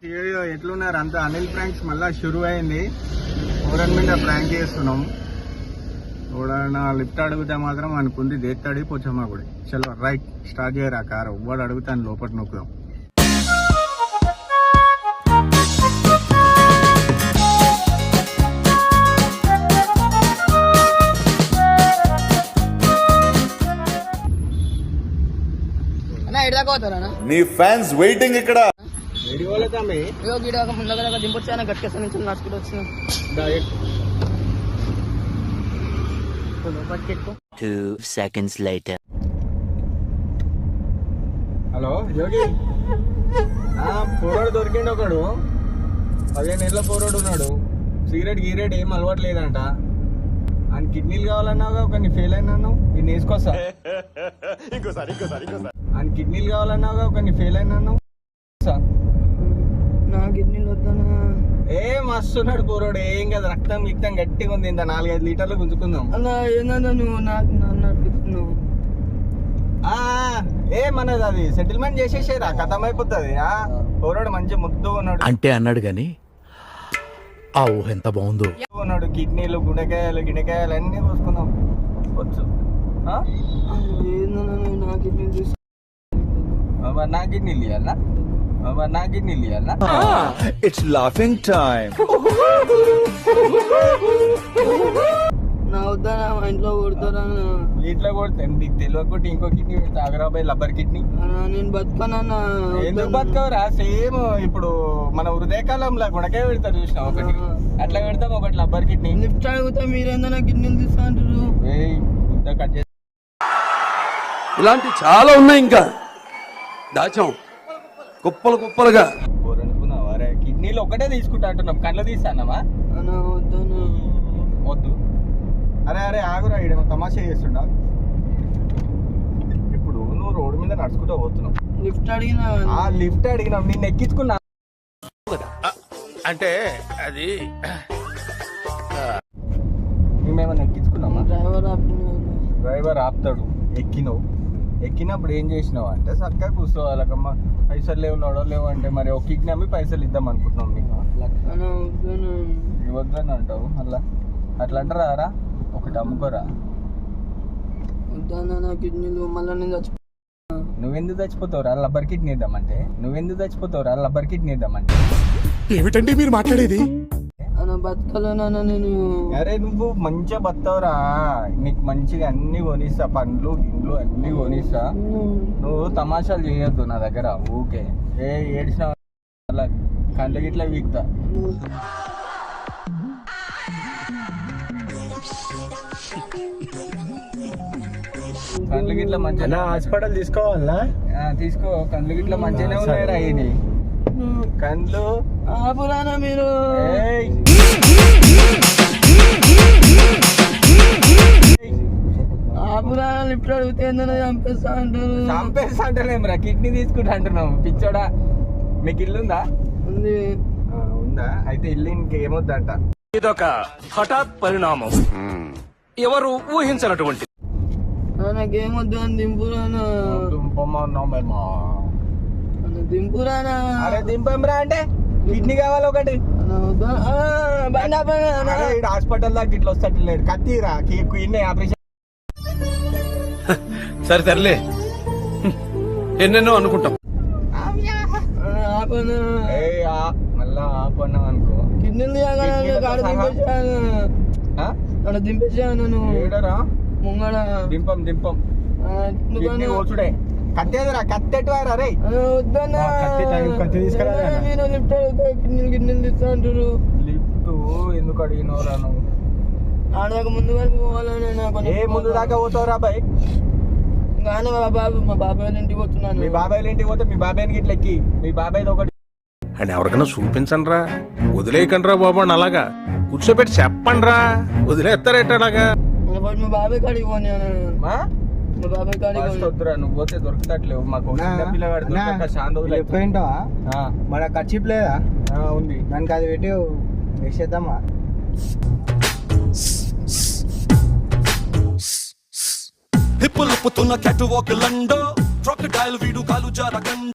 ఎట్లున్నారు అంతా? అనిల్ ప్రాంక్స్ మళ్ళా షురు అయింది. ఊరన్ మీద ప్రాంక్ చేస్తున్నాం. ఎవడన్నా లిఫ్ట్ అడిగితే మాత్రం అనుకుంది దేత్తాడి పోచమ్మా కూడా. చలో రైట్ స్టార్ట్ చేయరా కారు. వాడు అడుగుతాను లోపల నొక్కుదాం. నీ ఫ్యాన్స్ వెయిటింగ్ ఇక్కడ. దింపొచ్చా గట్టిగా నుంచి నడుచుకుంటూ వచ్చిన 2 seconds later. హలో యోగి, పోరాడు దొరికిండు ఒకడు. 15 ఏళ్ళ పోరాడు ఉన్నాడు. సిగరెట్ గీరెట్ ఏం అలవాటు లేదంట. ఆయన కిడ్నీలు కావాలన్నావుగా, ఒకరిని ఫెయిల్ అయినాను. ఈయన వేసుకొస్తా. ఆయన కిడ్నీలు కావాలన్నావుగా, ఒకరిని ఫెయిల్ అయినాను. నా కిడ్నీలు వద్దానా? ఏ మస్తున్నాడు పోరాడు. ఏం కదా, రక్తం గిక్తం గట్టిగా ఉంది. ఇంత 4-5 లీటర్లు గుంజుకుందాం. అలా ఏందన్నా నువ్వు నన్ను అడుగుతున్నావు? ఏ మనది అది సెటిల్మెంట్ చేసేసేరా, కథం అయిపోతుంది. పోరాడు మంచి ముద్దు ఉన్నాడు. అంటే అన్నాడు గాని ఆ ఊహ ఎంత బాగుందో. ఉన్నాడు. కిడ్నీలు గుండెకాయలు గిడకాయలు అన్ని పోసుకుందాం వచ్చు. ఏందన్నా నువ్వు నా కిడ్నీలు చూసి నా కిడ్నీలు ఇవ్వాలా? నా కిడ్నీలు ఇవ్వాలా? It's laughing time. నా వద్దానా? మా ఇంట్లో కొడతారా? ఇంట్లో కొడితే నీకు తెలియకుండా ఇంకో కిడ్నీ పెడతా. ఆగరాబాయ్ లబ్బర్ కిడ్నీ. నేను బతుకనన్నా. ఎందుకు బతకవరా? సేమ్ ఇప్పుడు మన హృదయకాలంలో గుణకాయ పెడతారు చూసినా, ఒకటి అట్లా పెడతాం, ఒకటి లబ్బర్ కిడ్నీ. లిఫ్ట్ అడుగుతా మీరేందన్నా కిడ్నీలు తీస్తా అంటారు. కట్ చేసి ఇలాంటి చాలా ఉన్నాయి, ఇంకా దాచాం కుప్పలు కుప్పలుగా. అనుకున్నావారే కిడ్నీలు ఒకటే తీసుకుంటా అంటున్నాం. కళ్ళు తీస్తానమ్మా? వద్దాను. వద్దు. అరే అరే ఆగురా, ఈడేమో తమాషా చేస్తుండా. ఇప్పుడు నువ్వు రోడ్డు మీద నడుచుకుంటూ పోతున్నావు. లిఫ్ట్ అడిగినా? లిఫ్ట్ అడిగినావు, నిన్ను ఎక్కించుకున్నా. అంటే అది మేమేమన్నా ఎక్కించుకున్నామా? డ్రైవర్ ఆపుతాడు. ఎక్కినావు. ఎక్కినప్పుడు ఏం చేసినావు అంటే చక్కగా కూర్చోవాలకమ్మా. పైసలు లేవు అంటే మరి ఒక కిడ్నీ అమ్మి పైసలు ఇద్దాం అనుకుంటున్నాం నీకు. వద్దని అంటావు మళ్ళా. అట్లా అంటారా? ఒకటి అమ్ముకోరా. వద్దానా కిడ్నీలు? మళ్ళీ నేను నువ్వెందుకు చచ్చిపోతావురా? లబ్బర్ కిడ్నీ ఇద్దామంటే. లబ్బర్ కిడ్నీ ఇద్దామంటే ఏమిటండి మీరు మాట్లాడేది? బతకలేనా నేను? అరే నువ్వు మంచిగా బతావురా. నీకు మంచిగా అన్ని కొనిస్తా, పండ్లు గిడ్లు అన్ని కొనిస్తా. నువ్వు తమాషాలు చేయొద్దు నా దగ్గర. ఊకే ఏడ్చిన కంట గిట్లా వీక్తా. కండ్లు గిట్ల మంచిగా హాస్పిటల్ తీసుకోవాలా? తీసుకో. కండ్లు గిట్ల మంచిగానే ఉన్నాయిరా. ఇది కండ్లు పురాణా మీరు. పురాణా లిఫ్ట్ అడిగితే చంపేస్తా అంటారు. చంపేస్తా అంటారేమరా? కిడ్నీ తీసుకుంటా అంటున్నావు పిచ్చోడా. మీకు ఇల్లుందా? ఉంది. ఉందా? అయితే ఇల్లు ఇంకేమొద్దంట. ఇదొక హఠాత్ పరిణామం, ఎవరు ఊహించినటువంటి. నాకేమొద్దు అని దింపురానా? దింపురానా? అరే దింపంరా అంటే కిడ్నీ కావాలి ఒకటి. హాస్పిటల్ దాకా ఇట్లా వస్తట్టు లేడు. కత్తిరా కిడ్నీ ఆపరేషన్. సరే తరలే, ఎన్నెన్నో అనుకుంటాం. మళ్ళా ఆపన్నాం అనుకో. కిడ్నీలు దింపేసాను. ఏడరా ముంగడ దింపం ఓచుడే. కత్తేదరా? కత్తెట్టువారా? రే వద్దన్నా. కత్తి తీసుకురా. మీరు లిఫ్ట్ అడిగితే కిడ్నీలు తీస్తా అంటారు. లిఫ్ట్ ఎందుకు అడిగినవరా నువ్వు? ఆడదాక ముందు వరకు పోవాలని నాకు. ఏ ముందు దాకా పోతావురా బాయ్? కానీ మా బాబాయ్ ఇంటికి పోతున్నాను. మీ బాబాయ్ ఇంటికి పోతే మీ బాబాయ్కి ఇట్లా ఎక్కి మీ బాబాయ్ ఒకటి అని ఎవరికైనా చూపించండి రా, వదిలేయకండి రా బాబు అని. అలాగా కూర్చోబెట్టి చెప్పండి రా, వదిలేస్తారేట అలాగా. మా బాబాయ్ కాడికి పోయాను. మా బాబాయ్ కాడికి వద్దురా, నువ్వు పోతే దొరుకుతట్లేవు. మాకు పిల్లగాడు మన కచ్చిప్ లేదా? ఉంది. దానికి అది పెట్టి వేసేద్దామా? హిప్పులుపుతున్న క్యాట్ వాక్ లండో క్రొకడైల్ వీడు కాలు జారకండో.